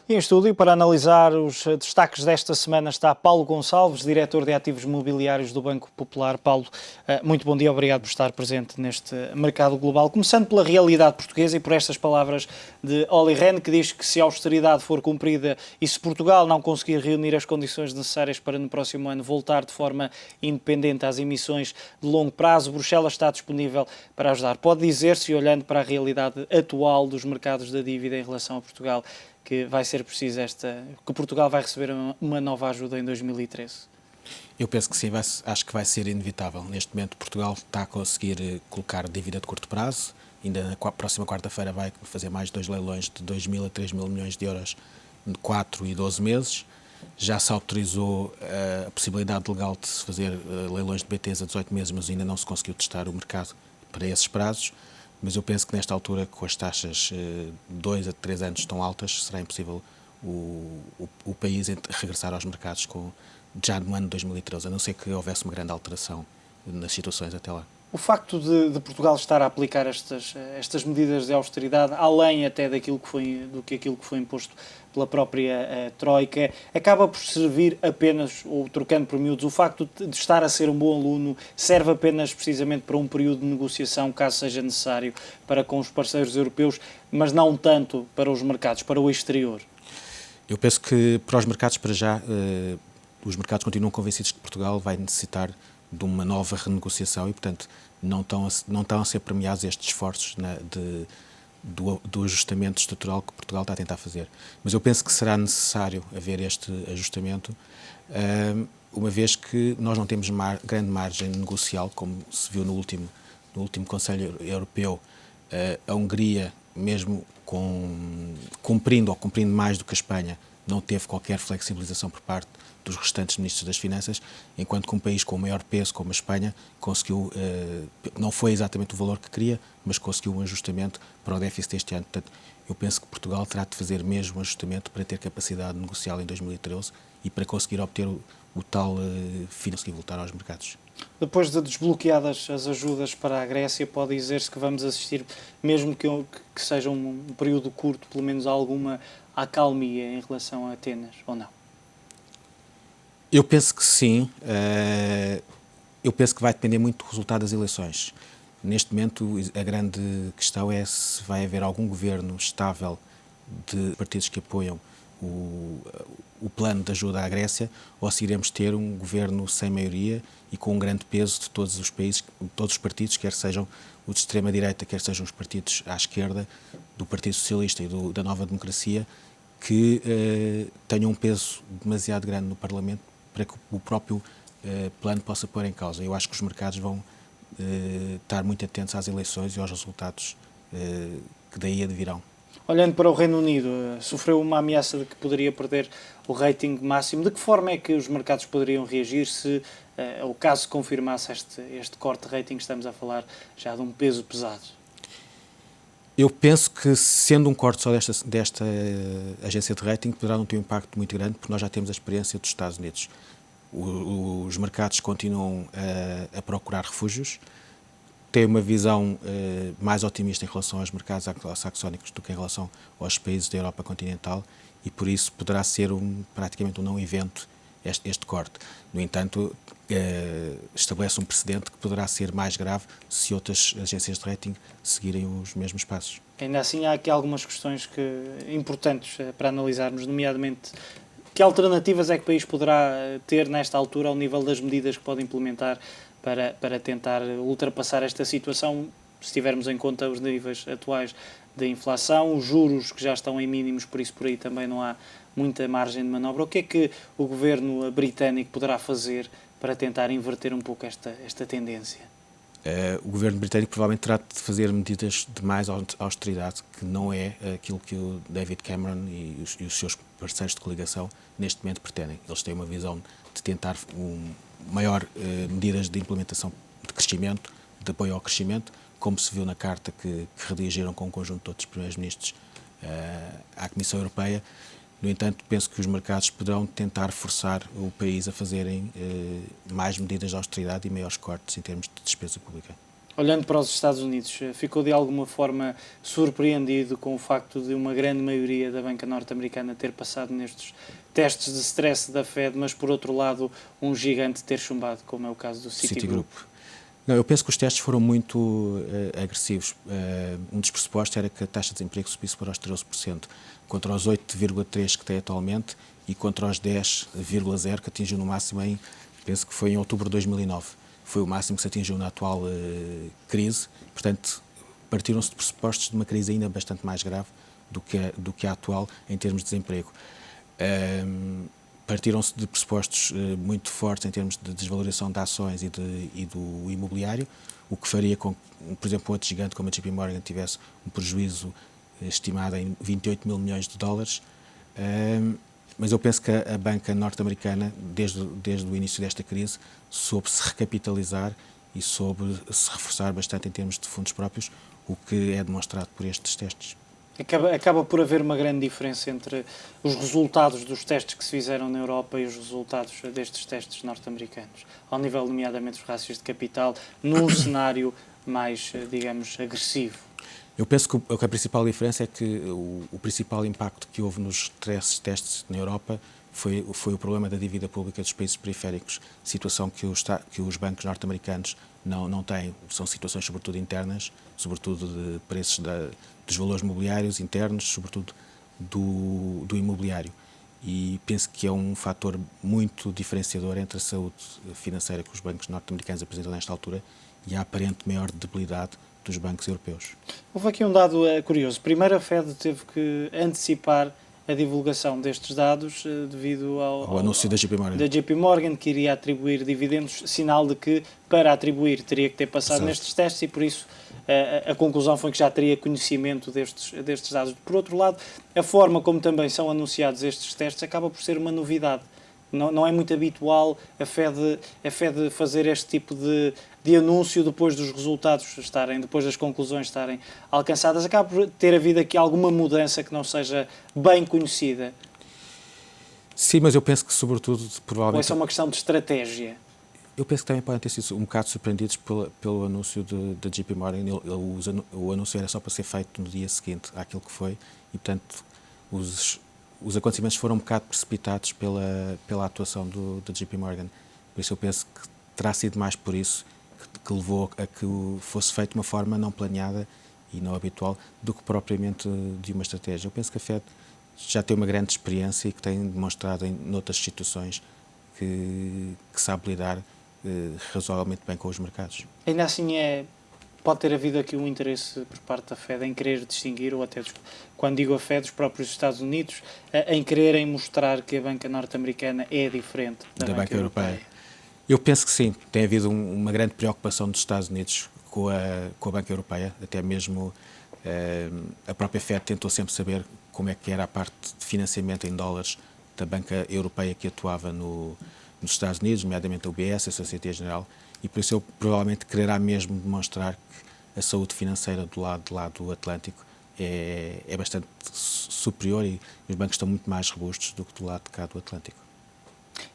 E em estúdio, para analisar os destaques desta semana, está Paulo Gonçalves, diretor de ativos mobiliários do Banco Popular. Paulo, muito bom dia, obrigado por estar presente neste mercado global. Começando pela realidade portuguesa e por estas palavras de Olli Rehn, que diz que se a austeridade for cumprida e se Portugal não conseguir reunir as condições necessárias para no próximo ano voltar de forma independente às emissões de longo prazo, Bruxelas está disponível para ajudar. Pode dizer-se, olhando para a realidade atual dos mercados da dívida em relação a Portugal, que vai ser preciso que Portugal vai receber uma nova ajuda em 2013? Eu penso que sim, acho que vai ser inevitável. Neste momento Portugal está a conseguir colocar dívida de curto prazo, ainda na próxima quarta-feira vai fazer mais 2 leilões de 2 mil a 3 mil milhões de euros de 4 e 12 meses. Já se autorizou a possibilidade legal de se fazer leilões de BTs a 18 meses, mas ainda não se conseguiu testar o mercado para esses prazos. Mas eu penso que nesta altura, com as taxas de 2 a 3 anos tão altas, será impossível o país regressar aos mercados já no ano de 2013, a não ser que houvesse uma grande alteração nas situações até lá. O facto de Portugal estar a aplicar estas medidas de austeridade, além até aquilo que foi imposto pela própria Troika, acaba por servir apenas, ou trocando por miúdos, o facto de estar a ser um bom aluno serve apenas precisamente para um período de negociação, caso seja necessário, para com os parceiros europeus, mas não tanto para os mercados, para o exterior? Eu penso que para os mercados, para já, os mercados continuam convencidos que Portugal vai necessitar de uma nova renegociação e, portanto, não estão a ser premiados estes esforços do ajustamento estrutural que Portugal está a tentar fazer. Mas eu penso que será necessário haver este ajustamento, uma vez que nós não temos grande margem negocial, como se viu no último Conselho Europeu. A Hungria, mesmo cumprindo mais do que a Espanha, não teve qualquer flexibilização por parte dos restantes ministros das Finanças, enquanto que um país com o maior peso, como a Espanha, conseguiu, não foi exatamente o valor que queria, mas conseguiu um ajustamento para o déficit deste ano. Portanto, eu penso que Portugal terá de fazer mesmo um ajustamento para ter capacidade negocial em 2013 e para conseguir obter o tal finanço e voltar aos mercados. Depois de desbloqueadas as ajudas para a Grécia, pode dizer-se que vamos assistir, mesmo que seja um período curto, pelo menos a alguma acalmia em relação a Atenas, ou não? Eu penso que sim. Eu penso que vai depender muito do resultado das eleições. Neste momento, a grande questão é se vai haver algum governo estável de partidos que apoiam o plano de ajuda à Grécia, ou se iremos ter um governo sem maioria e com um grande peso de todos os países, todos os partidos, quer sejam os de extrema-direita, quer sejam os partidos à esquerda, do Partido Socialista e da Nova Democracia, que tenham um peso demasiado grande no Parlamento para que o próprio plano possa pôr em causa. Eu acho que os mercados vão estar muito atentos às eleições e aos resultados que daí advirão. Olhando para o Reino Unido, sofreu uma ameaça de que poderia perder o rating máximo. De que forma é que os mercados poderiam reagir se, o caso se confirmasse este corte de rating? Estamos a falar já de um peso pesado. Eu penso que, sendo um corte só desta agência de rating, poderá não ter um impacto muito grande, porque nós já temos a experiência dos Estados Unidos. Os mercados continuam a procurar refúgios, têm uma visão mais otimista em relação aos mercados anglo-saxónicos do que em relação aos países da Europa continental, e por isso poderá ser praticamente um não evento este corte. No entanto, estabelece um precedente que poderá ser mais grave se outras agências de rating seguirem os mesmos passos. Ainda assim, há aqui algumas questões importantes para analisarmos, nomeadamente que alternativas é que o país poderá ter nesta altura ao nível das medidas que pode implementar para tentar ultrapassar esta situação, se tivermos em conta os níveis atuais da inflação, os juros que já estão em mínimos, por isso por aí também não há muita margem de manobra. O que é que o governo britânico poderá fazer para tentar inverter um pouco esta tendência? O governo britânico provavelmente terá de fazer medidas de mais austeridade, que não é aquilo que o David Cameron e os seus parceiros de coligação neste momento pretendem. Eles têm uma visão de tentar maior medidas de implementação de crescimento, de apoio ao crescimento, como se viu na carta que redigiram com um conjunto de outros primeiros-ministros à Comissão Europeia. No entanto, penso que os mercados poderão tentar forçar o país a fazerem mais medidas de austeridade e maiores cortes em termos de despesa pública. Olhando para os Estados Unidos, ficou de alguma forma surpreendido com o facto de uma grande maioria da banca norte-americana ter passado nestes testes de stress da Fed, mas por outro lado um gigante ter chumbado, como é o caso do Citigroup? Não, eu penso que os testes foram muito agressivos. Um dos pressupostos era que a taxa de desemprego subisse para os 13%, contra os 8,3% que tem atualmente e contra os 10,0% que atingiu no máximo penso que foi em outubro de 2009. Foi o máximo que se atingiu na atual crise. Portanto, partiram-se de pressupostos de uma crise ainda bastante mais grave do que a atual em termos de desemprego. Partiram-se de pressupostos muito fortes em termos de desvalorização de ações e do imobiliário, o que faria com que, por exemplo, um outro gigante como a JP Morgan tivesse um prejuízo estimado em 28 mil milhões de dólares. Mas eu penso que a banca norte-americana, desde o início desta crise, soube se recapitalizar e soube se reforçar bastante em termos de fundos próprios, o que é demonstrado por estes testes. Acaba por haver uma grande diferença entre os resultados dos testes que se fizeram na Europa e os resultados destes testes norte-americanos, ao nível, nomeadamente, dos rácios de capital, num cenário mais, digamos, agressivo. Eu penso que a principal diferença é que o principal impacto que houve nos testes na Europa foi o problema da dívida pública dos países periféricos, situação que os bancos norte-americanos não têm. São situações, sobretudo, internas, sobretudo de preços dos valores mobiliários internos, sobretudo do imobiliário. E penso que é um fator muito diferenciador entre a saúde financeira que os bancos norte-americanos apresentam nesta altura e a aparente maior debilidade dos bancos europeus. Houve aqui um dado curioso. Primeiro, a Fed teve que antecipar a divulgação destes dados devido ao anúncio da JP Morgan, que iria atribuir dividendos, sinal de que, para atribuir, teria que ter passado nestes testes e, por isso, a conclusão foi que já teria conhecimento destes dados. Por outro lado, a forma como também são anunciados estes testes acaba por ser uma novidade. Não é muito habitual a Fed fazer este tipo de anúncio depois dos resultados depois das conclusões estarem alcançadas. Acaba por ter havido aqui alguma mudança que não seja bem conhecida. Sim, mas eu penso que, sobretudo, provavelmente... Ou é só uma questão de estratégia? Eu penso que também podem ter sido um bocado surpreendidos pelo anúncio da JP Morgan. O anúncio era só para ser feito no dia seguinte àquilo que foi e, portanto, os acontecimentos foram um bocado precipitados pela atuação da JP Morgan. Por isso eu penso que terá sido mais por isso que levou a que fosse feito de uma forma não planeada e não habitual do que propriamente de uma estratégia. Eu penso que a Fed já tem uma grande experiência e que tem demonstrado noutras situações que sabe lidar razoavelmente bem com os mercados. Ainda assim pode ter havido aqui um interesse por parte da Fed em querer distinguir, ou até, quando digo a Fed, os próprios Estados Unidos, em quererem mostrar que a banca norte-americana é diferente da banca europeia. Eu penso que sim, tem havido uma grande preocupação dos Estados Unidos com a banca europeia, até mesmo a própria Fed tentou sempre saber como é que era a parte de financiamento em dólares da banca europeia que atuava nos Estados Unidos, nomeadamente a UBS, a Société Générale, e por isso ele provavelmente quererá mesmo demonstrar que a saúde financeira do lado do Atlântico é bastante superior e os bancos estão muito mais robustos do que do lado de cá do Atlântico.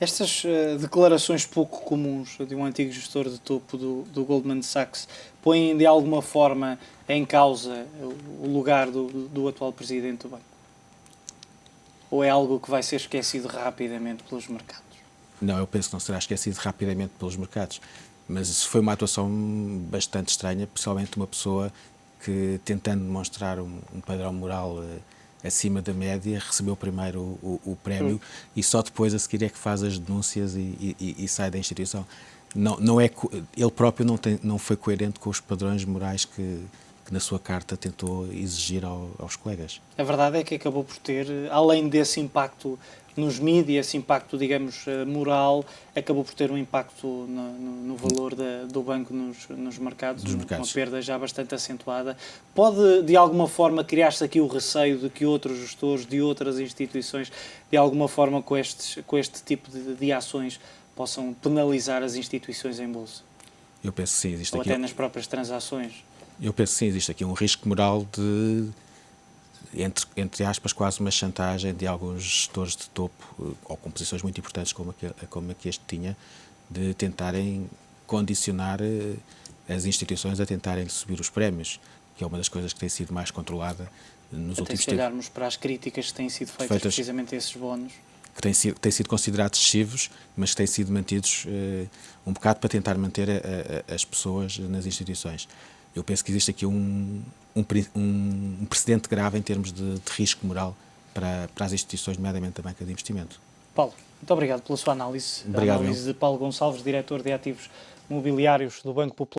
Estas declarações pouco comuns de um antigo gestor de topo do Goldman Sachs põem de alguma forma em causa o lugar do atual presidente do banco? Ou é algo que vai ser esquecido rapidamente pelos mercados? Não, eu penso que não será esquecido rapidamente pelos mercados, mas isso foi uma atuação bastante estranha, principalmente uma pessoa que, tentando demonstrar um padrão moral acima da média, recebeu primeiro o prémio e só depois a seguir é que faz as denúncias e sai da instituição. Ele próprio não foi coerente com os padrões morais que na sua carta tentou exigir aos colegas. A verdade é que acabou por ter, além desse impacto nos mídias, esse impacto, digamos, moral, acabou por ter um impacto no valor do banco nos mercados, uma perda já bastante acentuada. Pode, de alguma forma, criar-se aqui o receio de que outros gestores de outras instituições, de alguma forma, com este tipo de ações, possam penalizar as instituições em bolsa? Eu penso que sim, existe ou aqui... até nas próprias transações? Eu penso que sim, existe aqui um risco moral de, entre aspas, quase uma chantagem de alguns gestores de topo, ou com posições muito importantes como a que este tinha, de tentarem condicionar as instituições a tentarem subir os prémios, que é uma das coisas que tem sido mais controlada nos Até últimos se tempos. olharmos para as críticas que têm sido feitas precisamente a esses bónus. Que têm sido considerados excessivos, mas que têm sido mantidos um bocado para tentar manter as pessoas nas instituições. Eu penso que existe aqui um precedente grave em termos de risco moral para as instituições, nomeadamente a banca de investimento. Paulo, muito obrigado pela sua análise. Obrigado, A análise de Paulo Gonçalves, diretor de ativos mobiliários do Banco Popular.